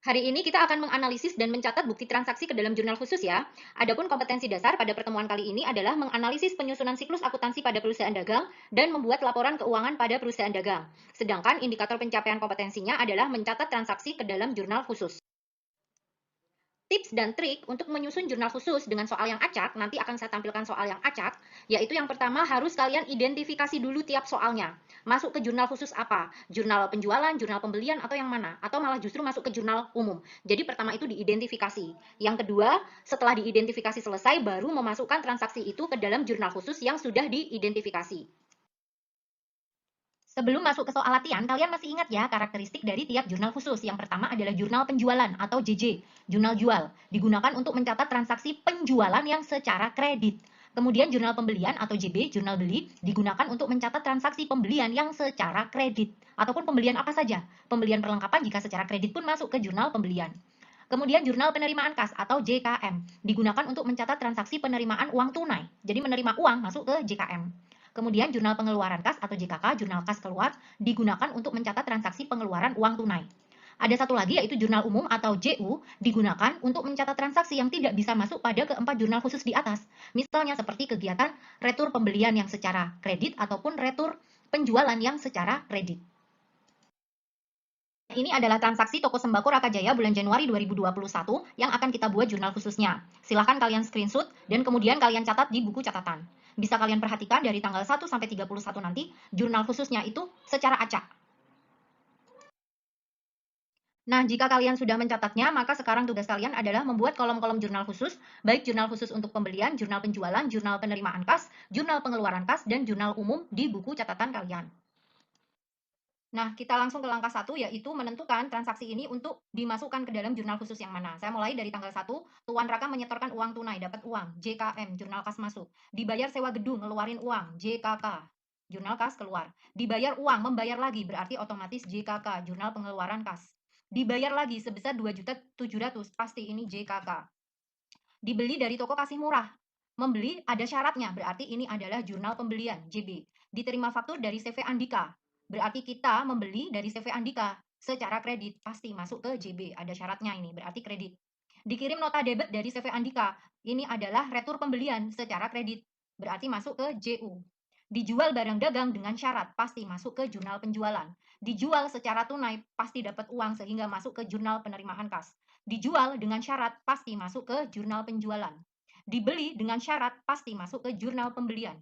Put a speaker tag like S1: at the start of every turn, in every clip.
S1: Hari ini kita akan menganalisis dan mencatat bukti transaksi ke dalam jurnal khusus ya. Adapun kompetensi dasar pada pertemuan kali ini adalah menganalisis penyusunan siklus akuntansi pada perusahaan dagang dan membuat laporan keuangan pada perusahaan dagang. Sedangkan indikator pencapaian kompetensinya adalah mencatat transaksi ke dalam jurnal khusus. Tips dan trik untuk menyusun jurnal khusus dengan soal yang acak, nanti akan saya tampilkan soal yang acak, yaitu yang pertama harus kalian identifikasi dulu tiap soalnya. Masuk ke jurnal khusus apa? Jurnal penjualan, jurnal pembelian, atau yang mana? Atau malah justru masuk ke jurnal umum. Jadi pertama itu diidentifikasi. Yang kedua, setelah diidentifikasi selesai, baru memasukkan transaksi itu ke dalam jurnal khusus yang sudah diidentifikasi. Sebelum masuk ke soal latihan, kalian masih ingat ya karakteristik dari tiap jurnal khusus. Yang pertama adalah jurnal penjualan atau JJ, jurnal jual. Digunakan untuk mencatat transaksi penjualan yang secara kredit. Kemudian jurnal pembelian atau JB, jurnal beli, digunakan untuk mencatat transaksi pembelian yang secara kredit. Ataupun pembelian apa saja. Pembelian perlengkapan jika secara kredit pun masuk ke jurnal pembelian. Kemudian jurnal penerimaan kas atau JKM digunakan untuk mencatat transaksi penerimaan uang tunai. Jadi menerima uang masuk ke JKM. Kemudian jurnal pengeluaran kas atau JKK, jurnal kas keluar, digunakan untuk mencatat transaksi pengeluaran uang tunai. Ada satu lagi yaitu jurnal umum atau JU digunakan untuk mencatat transaksi yang tidak bisa masuk pada keempat jurnal khusus di atas. Misalnya seperti kegiatan retur pembelian yang secara kredit ataupun retur penjualan yang secara kredit. Ini adalah transaksi toko sembako Rakajaya bulan Januari 2021 yang akan kita buat jurnal khususnya. Silahkan kalian screenshot dan kemudian kalian catat di buku catatan. Bisa kalian perhatikan dari tanggal 1 sampai 31 nanti, jurnal khususnya itu secara acak. Nah, jika kalian sudah mencatatnya, maka sekarang tugas kalian adalah membuat kolom-kolom jurnal khusus, baik jurnal khusus untuk pembelian, jurnal penjualan, jurnal penerimaan kas, jurnal pengeluaran kas, dan jurnal umum di buku catatan kalian. Nah, kita langsung ke langkah 1, yaitu menentukan transaksi ini untuk dimasukkan ke dalam jurnal khusus yang mana. Saya mulai dari tanggal 1, Tuan Raka menyetorkan uang tunai, dapat uang, JKM, jurnal kas masuk. Dibayar sewa gedung, ngeluarin uang, JKK, jurnal kas keluar. Dibayar uang, membayar lagi, berarti otomatis JKK, jurnal pengeluaran kas. Dibayar lagi sebesar 2.700.000, pasti ini JKK. Dibeli dari toko kasih murah, membeli ada syaratnya, berarti ini adalah jurnal pembelian, JB. Diterima faktur dari CV Andika, berarti kita membeli dari CV Andika secara kredit, pasti masuk ke JB, ada syaratnya ini, berarti kredit. Dikirim nota debit dari CV Andika, ini adalah retur pembelian secara kredit, berarti masuk ke JU. Dijual barang dagang dengan syarat, pasti masuk ke jurnal penjualan. Dijual secara tunai, pasti dapat uang sehingga masuk ke jurnal penerimaan kas. Dijual dengan syarat, pasti masuk ke jurnal penjualan. Dibeli dengan syarat, pasti masuk ke jurnal pembelian.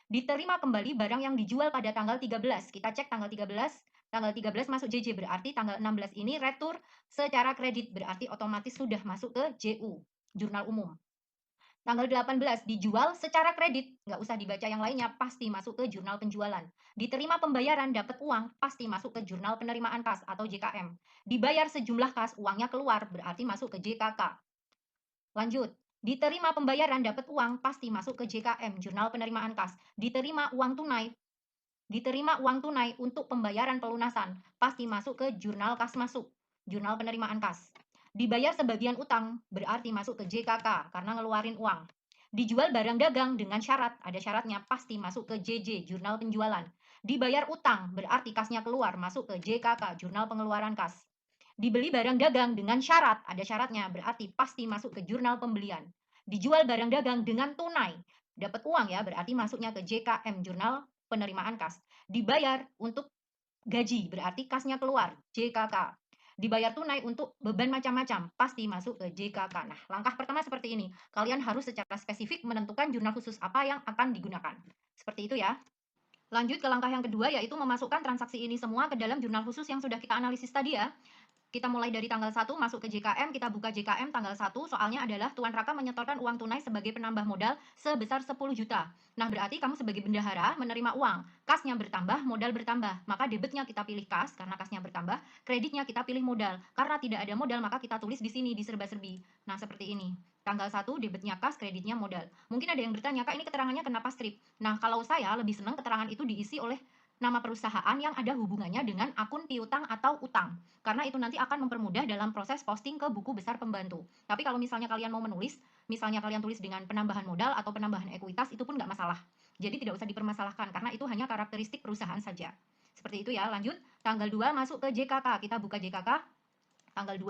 S1: Diterima kembali barang yang dijual pada tanggal 13. Kita cek tanggal 13 masuk JJ, berarti tanggal 16 ini retur secara kredit, berarti otomatis sudah masuk ke JU, jurnal umum. Tanggal 18 dijual secara kredit, nggak usah dibaca yang lainnya, pasti masuk ke jurnal penjualan. Diterima pembayaran, dapat uang, pasti masuk ke jurnal penerimaan kas atau JKM. Dibayar sejumlah kas, uangnya keluar, berarti masuk ke JKK. Lanjut, diterima pembayaran, dapat uang, pasti masuk ke JKM, jurnal penerimaan kas. Diterima uang tunai untuk pembayaran pelunasan, pasti masuk ke jurnal kas masuk, jurnal penerimaan kas. Dibayar sebagian utang, berarti masuk ke JKK karena ngeluarin uang. Dijual barang dagang dengan syarat, ada syaratnya, pasti masuk ke JJ, jurnal penjualan. Dibayar utang, berarti kasnya keluar, masuk ke JKK, jurnal pengeluaran kas. Dibeli barang dagang dengan syarat, ada syaratnya, berarti pasti masuk ke jurnal pembelian. Dijual barang dagang dengan tunai, dapat uang ya, berarti masuknya ke JKM, jurnal penerimaan kas. Dibayar untuk gaji, berarti kasnya keluar, JKK. Dibayar tunai untuk beban macam-macam, pasti masuk ke JKK. Nah, langkah pertama seperti ini. Kalian harus secara spesifik menentukan jurnal khusus apa yang akan digunakan. Seperti itu ya. Lanjut ke langkah yang kedua, yaitu memasukkan transaksi ini semua ke dalam jurnal khusus yang sudah kita analisis tadi ya. Kita mulai dari tanggal 1 masuk ke JKM, kita buka JKM tanggal 1, soalnya adalah Tuan Raka menyetorkan uang tunai sebagai penambah modal sebesar 10 juta. Nah, berarti kamu sebagai bendahara menerima uang, kasnya bertambah, modal bertambah. Maka debitnya kita pilih kas karena kasnya bertambah, kreditnya kita pilih modal. Karena tidak ada modal, maka kita tulis di sini di serba-serbi. Nah, seperti ini. Tanggal 1 debitnya kas, kreditnya modal. Mungkin ada yang bertanya, Kak, ini keterangannya kenapa strip? Nah, kalau saya lebih senang keterangan itu diisi oleh nama perusahaan yang ada hubungannya dengan akun piutang atau utang. Karena itu nanti akan mempermudah dalam proses posting ke buku besar pembantu. Tapi kalau misalnya kalian mau menulis, misalnya kalian tulis dengan penambahan modal atau penambahan ekuitas, itu pun nggak masalah. Jadi tidak usah dipermasalahkan, karena itu hanya karakteristik perusahaan saja. Seperti itu ya, lanjut. Tanggal 2 masuk ke JKK, kita buka JKK. Tanggal 2,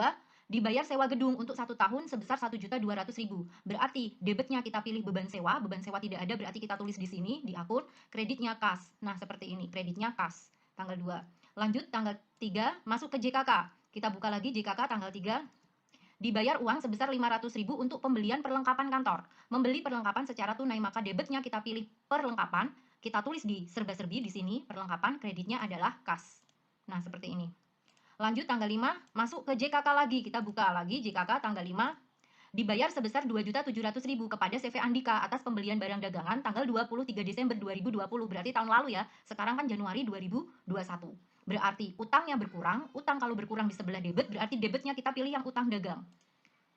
S1: Dibayar sewa gedung untuk 1 tahun sebesar 1.200.000. Berarti debitnya kita pilih beban sewa tidak ada berarti kita tulis di sini di akun, kreditnya kas. Nah, seperti ini, kreditnya kas tanggal 2. Lanjut tanggal 3 masuk ke JKK. Kita buka lagi JKK tanggal 3. Dibayar uang sebesar 500.000 untuk pembelian perlengkapan kantor. Membeli perlengkapan secara tunai, maka debitnya kita pilih perlengkapan, kita tulis di serba-serbi di sini perlengkapan, kreditnya adalah kas. Nah, seperti ini. Lanjut tanggal 5, masuk ke JKK lagi. Kita buka lagi JKK tanggal 5. Dibayar sebesar 2.700.000 kepada CV Andika atas pembelian barang dagangan tanggal 23 Desember 2020. Berarti tahun lalu ya. Sekarang kan Januari 2021. Berarti utangnya berkurang. Utang kalau berkurang di sebelah debit, berarti debitnya kita pilih yang utang dagang.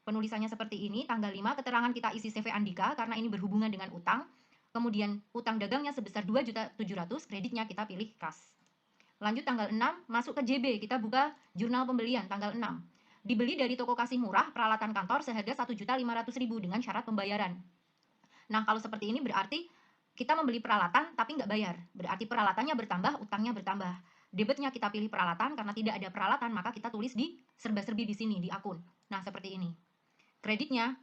S1: Penulisannya seperti ini. Tanggal 5 keterangan kita isi CV Andika karena ini berhubungan dengan utang. Kemudian utang dagangnya sebesar 2.700.000, kreditnya kita pilih kas. Lanjut tanggal 6, masuk ke JB, kita buka jurnal pembelian tanggal 6. Dibeli dari toko kasih murah, peralatan kantor seharga 1.500.000 dengan syarat pembayaran. Nah, kalau seperti ini berarti kita membeli peralatan tapi nggak bayar. Berarti peralatannya bertambah, utangnya bertambah. Debitnya kita pilih peralatan, karena tidak ada peralatan maka kita tulis di serba-serbi di sini, di akun. Nah, seperti ini. Kreditnya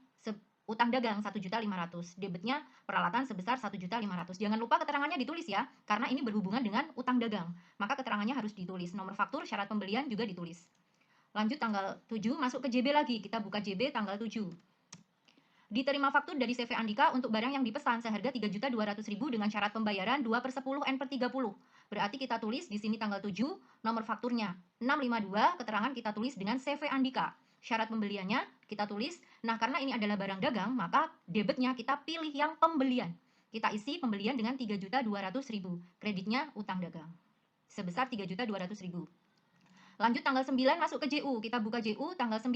S1: utang dagang 1.500.000, debitnya peralatan sebesar 1.500.000. Jangan lupa keterangannya ditulis ya, karena ini berhubungan dengan utang dagang. Maka keterangannya harus ditulis. Nomor faktur, syarat pembelian juga ditulis. Lanjut tanggal 7, masuk ke JB lagi. Kita buka JB tanggal 7. Diterima faktur dari CV Andika untuk barang yang dipesan seharga 3.200.000 dengan syarat pembayaran 2/10 N/30. Berarti kita tulis di sini tanggal 7, nomor fakturnya 652, keterangan kita tulis dengan CV Andika. Syarat pembeliannya kita tulis. Nah, karena ini adalah barang dagang, maka debitnya kita pilih yang pembelian. Kita isi pembelian dengan 3.200.000. Kreditnya utang dagang sebesar 3.200.000. Lanjut tanggal 9 masuk ke JU. Kita buka JU tanggal 9.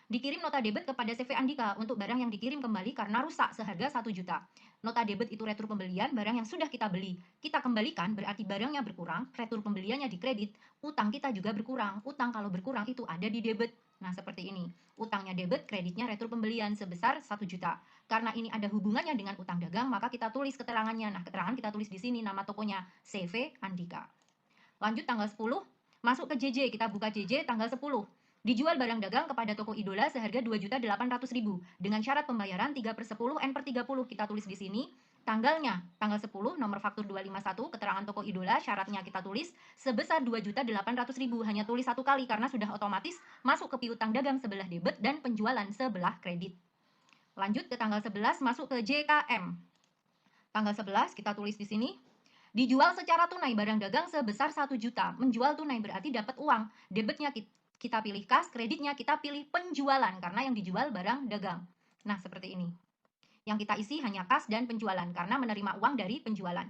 S1: Dikirim nota debit kepada CV Andika untuk barang yang dikirim kembali karena rusak seharga 1 juta. Nota debit itu retur pembelian, barang yang sudah kita beli. Kita kembalikan berarti barangnya berkurang, retur pembeliannya dikredit, utang kita juga berkurang. Utang kalau berkurang itu ada di debit. Nah, seperti ini. Utangnya debit, kreditnya retur pembelian sebesar 1 juta. Karena ini ada hubungannya dengan utang dagang, maka kita tulis keterangannya. Nah, keterangan kita tulis di sini nama tokonya CV Andika. Lanjut tanggal 10. Masuk ke JJ, kita buka JJ tanggal 10. Dijual barang dagang kepada toko idola seharga 2.800.000 dengan syarat pembayaran 3/10 N/30. Kita tulis di sini tanggalnya tanggal 10, nomor faktur 251, keterangan toko idola, syaratnya kita tulis sebesar 2.800.000. Hanya tulis satu kali karena sudah otomatis masuk ke piutang dagang sebelah debit dan penjualan sebelah kredit. Lanjut ke tanggal 11, masuk ke JKM. Tanggal 11 kita tulis di sini. Dijual secara tunai barang dagang sebesar 1 juta. Menjual tunai berarti dapat uang. Debitnya kita pilih kas, kreditnya kita pilih penjualan karena yang dijual barang dagang. Nah, seperti ini. Yang kita isi hanya kas dan penjualan karena menerima uang dari penjualan.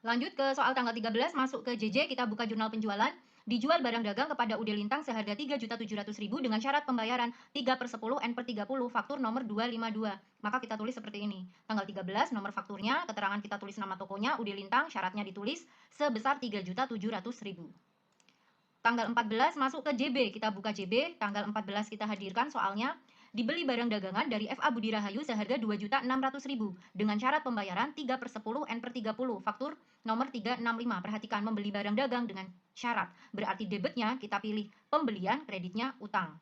S1: Lanjut ke soal tanggal 13, masuk ke JJ, kita buka jurnal penjualan. Dijual barang dagang kepada UD Lintang seharga 3.700.000 dengan syarat pembayaran 3/10 N/30, faktur nomor 252. Maka kita tulis seperti ini. Tanggal 13, nomor fakturnya, keterangan kita tulis nama tokonya, UD Lintang, syaratnya ditulis sebesar 3.700.000. Tanggal 14 masuk ke JB, kita buka JB, tanggal 14 kita hadirkan soalnya. Dibeli barang dagangan dari FA Budi Rahayu seharga 2.600.000 dengan syarat pembayaran 3/10 N/30, faktur nomor 365. Perhatikan, membeli barang dagang dengan syarat. Berarti debitnya kita pilih pembelian, kreditnya utang.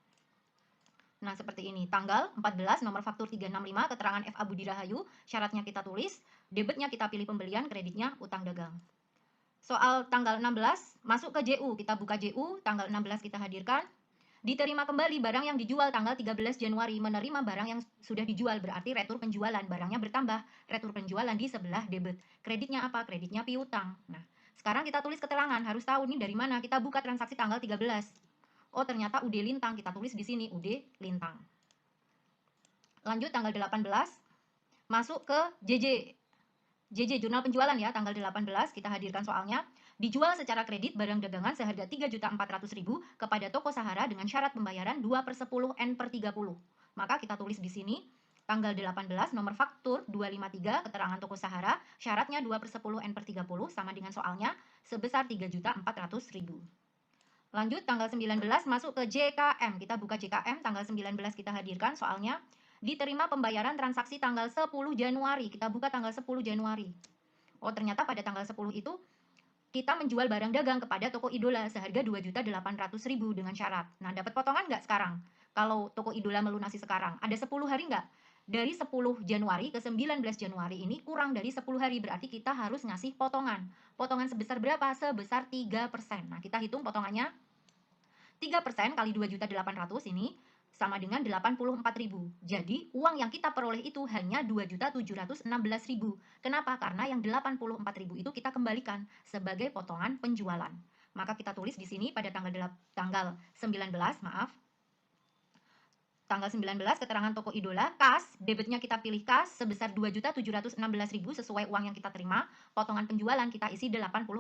S1: Nah, seperti ini. Tanggal 14, nomor faktur 365, keterangan FA Budi Rahayu, syaratnya kita tulis, debitnya kita pilih pembelian, kreditnya utang dagang. Soal tanggal 16, masuk ke JU. Kita buka JU, tanggal 16 kita hadirkan. Diterima kembali barang yang dijual tanggal 13 Januari. Menerima barang yang sudah dijual berarti retur penjualan. Barangnya bertambah, retur penjualan di sebelah debit. Kreditnya apa? Kreditnya piutang. Nah, sekarang kita tulis keterangan. Harus tahu nih dari mana. Kita buka transaksi tanggal 13. Oh, ternyata UD Lintang. Kita tulis di sini UD Lintang. Lanjut tanggal 18. Masuk ke JJ. JJ jurnal penjualan ya, tanggal 18 kita hadirkan soalnya. Dijual secara kredit barang dagangan seharga 3.400.000 kepada toko Sahara dengan syarat pembayaran 2/10 N/30. Maka kita tulis di sini tanggal 18, nomor faktur 253, keterangan toko Sahara, syaratnya 2/10 N/30 sama dengan soalnya sebesar 3.400.000. Lanjut tanggal 19 masuk ke JKM. Kita buka JKM tanggal 19 kita hadirkan soalnya. Diterima pembayaran transaksi tanggal 10 Januari. Kita buka tanggal 10 Januari. Oh, ternyata pada tanggal 10 itu kita menjual barang dagang kepada toko idola seharga 2.800.000 dengan syarat. Nah, dapat potongan nggak sekarang? kalau toko idola melunasi sekarang? Ada 10 hari nggak? Dari 10 Januari ke 19 Januari ini kurang dari 10 hari, berarti kita harus ngasih potongan. Potongan sebesar berapa? Sebesar 3%. Nah, kita hitung potongannya. 3% kali 2.800.000 ini sama dengan 84.000. Jadi, uang yang kita peroleh itu hanya 2.716.000. Kenapa? Karena yang 84.000 itu kita kembalikan sebagai potongan penjualan. Maka kita tulis di sini pada tanggal 19, maaf. Tanggal 19, keterangan toko idola, kas, debitnya kita pilih kas sebesar 2.716.000 sesuai uang yang kita terima, potongan penjualan kita isi 84.000.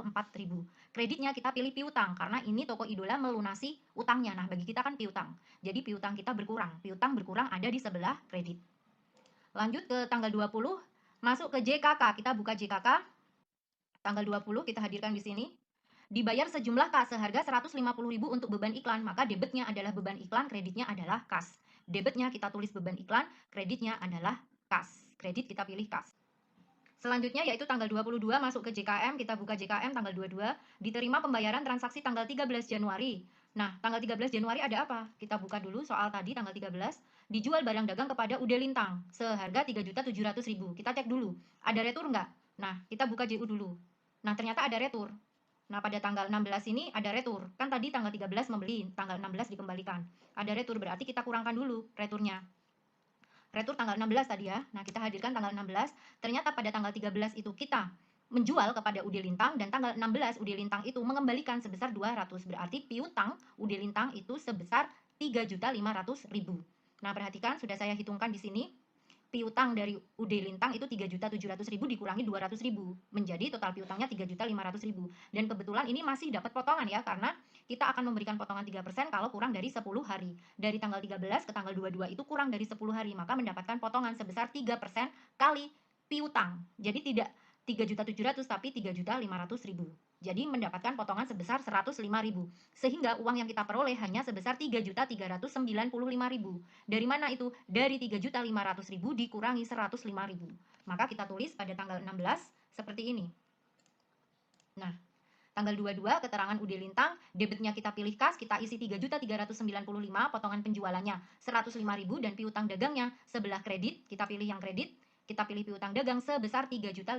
S1: Kreditnya kita pilih piutang, karena ini toko idola melunasi utangnya. Nah, bagi kita kan piutang. Jadi piutang kita berkurang. Piutang berkurang ada di sebelah kredit. Lanjut ke tanggal 20, masuk ke JKK. Kita buka JKK. Tanggal 20 kita hadirkan di sini. Dibayar sejumlah kas seharga 150.000 untuk beban iklan, maka debitnya adalah beban iklan, kreditnya adalah kas. Debitnya kita tulis beban iklan, kreditnya adalah kas. Kredit kita pilih kas. Selanjutnya yaitu tanggal 22 masuk ke JKM, kita buka JKM tanggal 22, diterima pembayaran transaksi tanggal 13 Januari. Nah, tanggal 13 Januari ada apa? Kita buka dulu soal tadi tanggal 13, dijual barang dagang kepada Ude Lintang seharga 3.700.000. Kita cek dulu, ada retur nggak? Nah, kita buka JU dulu. Nah, ternyata ada retur. Nah, pada tanggal 16 ini ada retur. Kan tadi tanggal 13 membeli, tanggal 16 dikembalikan. Ada retur, berarti kita kurangkan dulu returnya. Retur tanggal 16 tadi ya. Nah, kita hadirkan tanggal 16. Ternyata pada tanggal 13 itu kita menjual kepada Ude Lintang dan tanggal 16 Ude Lintang itu mengembalikan sebesar 200. Berarti piutang Ude Lintang itu sebesar 3.500.000. Nah, perhatikan sudah saya hitungkan di sini. Piutang dari Ude Lintang itu 3.700.000 dikurangi 200.000 menjadi total piutangnya 3.500.000. Dan kebetulan ini masih dapat potongan ya, karena kita akan memberikan potongan 3% kalau kurang dari 10 hari. Dari tanggal 13 ke tanggal 22 itu kurang dari 10 hari, maka mendapatkan potongan sebesar 3% kali piutang. Jadi tidak 3.700.000 tapi 3.500.000. Jadi mendapatkan potongan sebesar 105.000. Sehingga uang yang kita peroleh hanya sebesar 3.395.000. Dari mana itu? Dari 3.500.000 dikurangi 105.000. Maka kita tulis pada tanggal 16 seperti ini. Nah, tanggal 22 keterangan Ude Lintang, debitnya kita pilih kas, kita isi 3.395, potongan penjualannya 105.000 dan piutang dagangnya sebelah kredit, kita pilih yang kredit, kita pilih piutang dagang sebesar 3.500.000.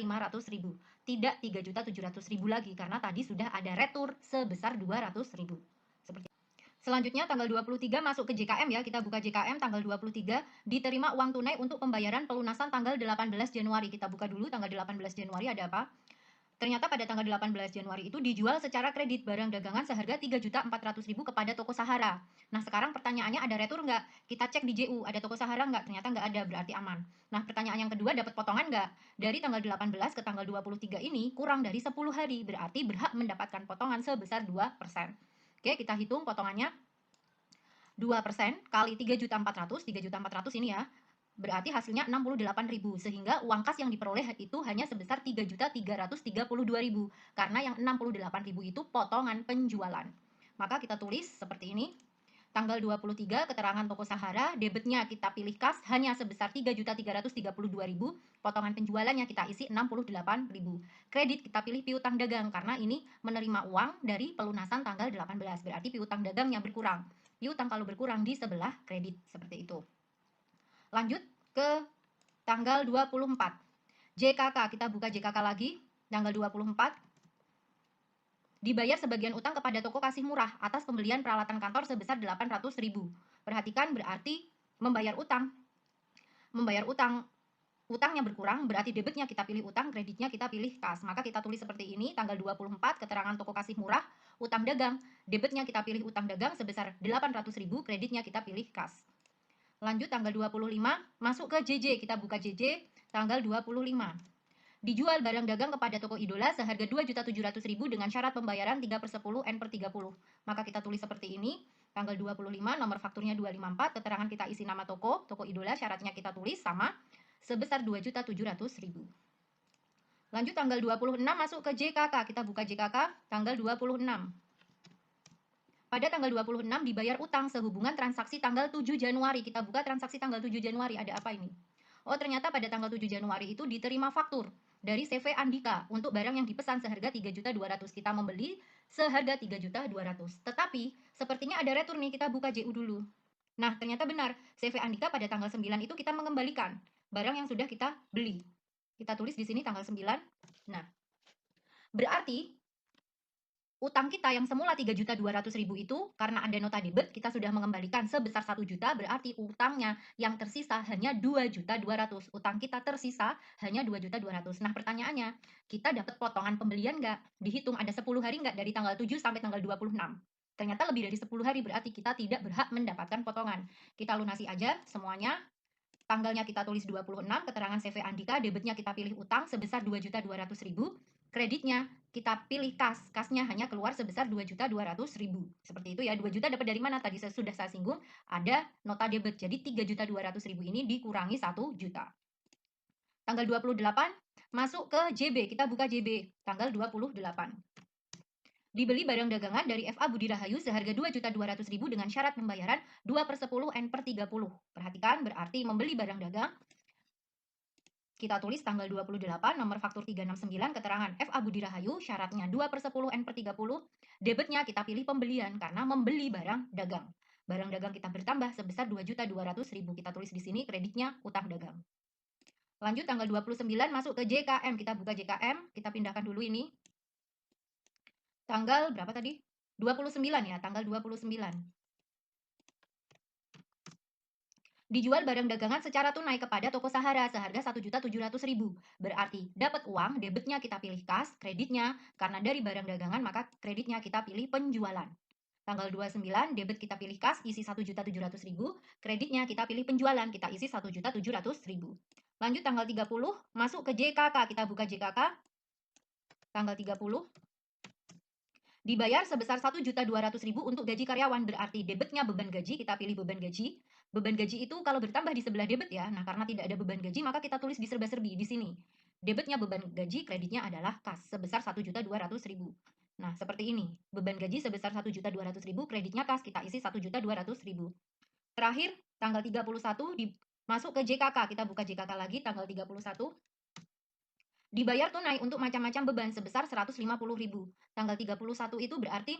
S1: Tidak 3.700.000 lagi karena tadi sudah ada retur sebesar 200.000. Seperti Selanjutnya tanggal 23 masuk ke JKM ya, kita buka JKM tanggal 23, diterima uang tunai untuk pembayaran pelunasan tanggal 18 Januari. Kita buka dulu tanggal 18 Januari ada apa? Ternyata pada tanggal 18 Januari itu dijual secara kredit barang dagangan seharga 3.400.000 kepada toko Sahara. Nah, sekarang pertanyaannya ada retur nggak? Kita cek di JU, ada toko Sahara nggak? Ternyata nggak ada, berarti aman. Nah, pertanyaan yang kedua, dapat potongan nggak? Dari tanggal 18 ke tanggal 23 ini kurang dari 10 hari, berarti berhak mendapatkan potongan sebesar 2%. Oke, kita hitung potongannya. 2% kali 3.400.000, 3.400.000 ini ya, berarti hasilnya 68.000, sehingga uang kas yang diperoleh itu hanya sebesar 3.332.000 karena yang 68.000 itu potongan penjualan. Maka kita tulis seperti ini. Tanggal 23 keterangan toko Sahara, debitnya kita pilih kas hanya sebesar 3.332.000, potongan penjualannya kita isi 68.000. Kredit kita pilih piutang dagang karena ini menerima uang dari pelunasan tanggal 18, berarti piutang dagangnya berkurang. Piutang kalau berkurang di sebelah kredit, seperti itu. Lanjut ke tanggal 24. JKK, kita buka JKK lagi, tanggal 24. Dibayar sebagian utang kepada toko kasih murah atas pembelian peralatan kantor sebesar 800.000. Perhatikan berarti membayar utang. Membayar utang, utangnya berkurang, berarti debitnya kita pilih utang, kreditnya kita pilih kas. Maka kita tulis seperti ini, tanggal 24, keterangan toko kasih murah, utang dagang. Debitnya kita pilih utang dagang sebesar 800.000, kreditnya kita pilih kas. Lanjut tanggal 25, masuk ke JJ, kita buka JJ, tanggal 25. Dijual barang dagang kepada toko idola seharga 2.700.000 dengan syarat pembayaran 3/10 N/30. Maka kita tulis seperti ini, tanggal 25, nomor fakturnya 254, keterangan kita isi nama toko idola, syaratnya kita tulis sama, sebesar 2.700.000. Lanjut tanggal 26 masuk ke JKK, kita buka JKK, tanggal 26. Pada tanggal 26 dibayar utang sehubungan transaksi tanggal 7 Januari. Kita buka transaksi tanggal 7 Januari, ada apa ini? Oh, ternyata pada tanggal 7 Januari itu diterima faktur dari CV Andika untuk barang yang dipesan seharga 3.200.000. Kita membeli seharga 3.200.000. Tetapi sepertinya ada retur nih, kita buka JU dulu. Nah, ternyata benar, CV Andika pada tanggal 9 itu kita mengembalikan barang yang sudah kita beli. Kita tulis di sini tanggal 9. Nah, berarti utang kita yang semula 3.200.000 itu karena ada nota debit kita sudah mengembalikan sebesar 1 juta, berarti utangnya yang tersisa hanya 2.200.000. Utang kita tersisa hanya 2.200.000. Nah, pertanyaannya, kita dapat potongan pembelian nggak? Dihitung ada 10 hari nggak dari tanggal 7 sampai tanggal 26? Ternyata lebih dari 10 hari, berarti kita tidak berhak mendapatkan potongan. Kita lunasi aja semuanya. Tanggalnya kita tulis 26, keterangan CV Andika, debitnya kita pilih utang sebesar 2.200.000, kreditnya kita pilih kas, kasnya hanya keluar sebesar 2.200.000. Seperti itu ya, 2 juta dapat dari mana? Tadi sudah saya singgung, ada nota debit, jadi 3.200.000 ini dikurangi 1 juta. Tanggal 28, masuk ke JB, kita buka JB, tanggal 28. Dibeli barang dagangan dari FA Budi Rahayu seharga 2.200.000 dengan syarat pembayaran 2/10 N/30. Perhatikan, berarti membeli barang dagang. Kita tulis tanggal 28, nomor faktur 369, keterangan FA Budi Rahayu, syaratnya 2/10 N/30. Debitnya kita pilih pembelian karena membeli barang dagang. Barang dagang kita bertambah sebesar 2.200.000. Kita tulis di sini kreditnya utang dagang. Lanjut tanggal 29 masuk ke JKM. Kita buka JKM, kita pindahkan dulu ini. Tanggal berapa tadi? 29 ya, tanggal 29. Dijual barang dagangan secara tunai kepada toko Sahara seharga 1.700.000. Berarti dapat uang, debitnya kita pilih kas, kreditnya karena dari barang dagangan maka kreditnya kita pilih penjualan. Tanggal 29 debit kita pilih kas isi 1.700.000, kreditnya kita pilih penjualan, kita isi 1.700.000. Lanjut tanggal 30 masuk ke JKK, kita buka JKK. Tanggal 30 dibayar sebesar 1.200.000 untuk gaji karyawan, berarti debitnya beban gaji, kita pilih beban gaji. Beban gaji itu kalau bertambah di sebelah debit ya, nah karena tidak ada beban gaji maka kita tulis di serba-serbi di sini. Debitnya beban gaji, kreditnya adalah kas sebesar 1.200.000. Nah, seperti ini. Beban gaji sebesar 1.200.000, kreditnya kas, kita isi 1.200.000. Terakhir, tanggal 31 masuk ke JKK, kita buka JKK lagi tanggal 31. Dibayar tunai untuk macam-macam beban sebesar 150.000. Tanggal 31 itu berarti,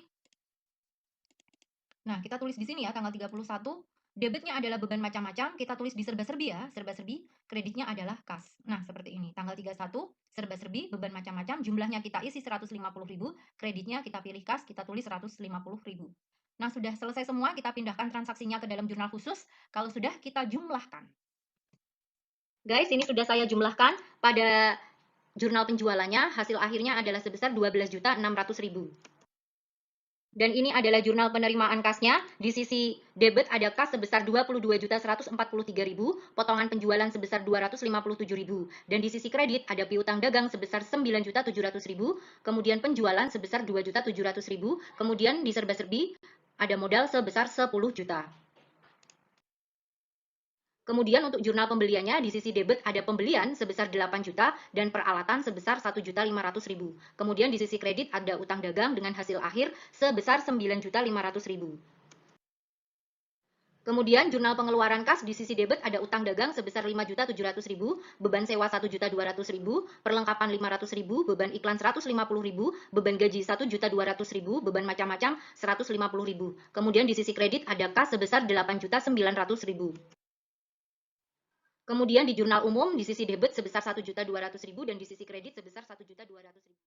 S1: nah kita tulis di sini ya, tanggal 31, debitnya adalah beban macam-macam, kita tulis di serba-serbi ya, serba-serbi, kreditnya adalah kas. Nah, seperti ini. Tanggal 31, serba-serbi, beban macam-macam, jumlahnya kita isi 150.000, kreditnya kita pilih kas, kita tulis 150.000. Nah, sudah selesai semua, kita pindahkan transaksinya ke dalam jurnal khusus. Kalau sudah, kita jumlahkan. Guys, ini sudah saya jumlahkan pada jurnal penjualannya, hasil akhirnya adalah sebesar 12.600.000. Dan ini adalah jurnal penerimaan kasnya. Di sisi debit ada kas sebesar 22.143.000, potongan penjualan sebesar 257.000. Dan di sisi kredit ada piutang dagang sebesar 9.700.000, kemudian penjualan sebesar 2.700.000, kemudian di serba-serbi ada modal sebesar 10 juta. Kemudian untuk jurnal pembeliannya di sisi debit ada pembelian sebesar 8 juta dan peralatan sebesar 1.500.000. Kemudian di sisi kredit ada utang dagang dengan hasil akhir sebesar 9.500.000. Kemudian jurnal pengeluaran kas di sisi debit ada utang dagang sebesar 5.700.000, beban sewa 1.200.000, perlengkapan 500.000, beban iklan 150.000, beban gaji 1.200.000, beban macam-macam 150.000. Kemudian di sisi kredit ada kas sebesar 8.900.000. Kemudian di jurnal umum di sisi debit sebesar 1.200.000 dan di sisi kredit sebesar 1.200.000.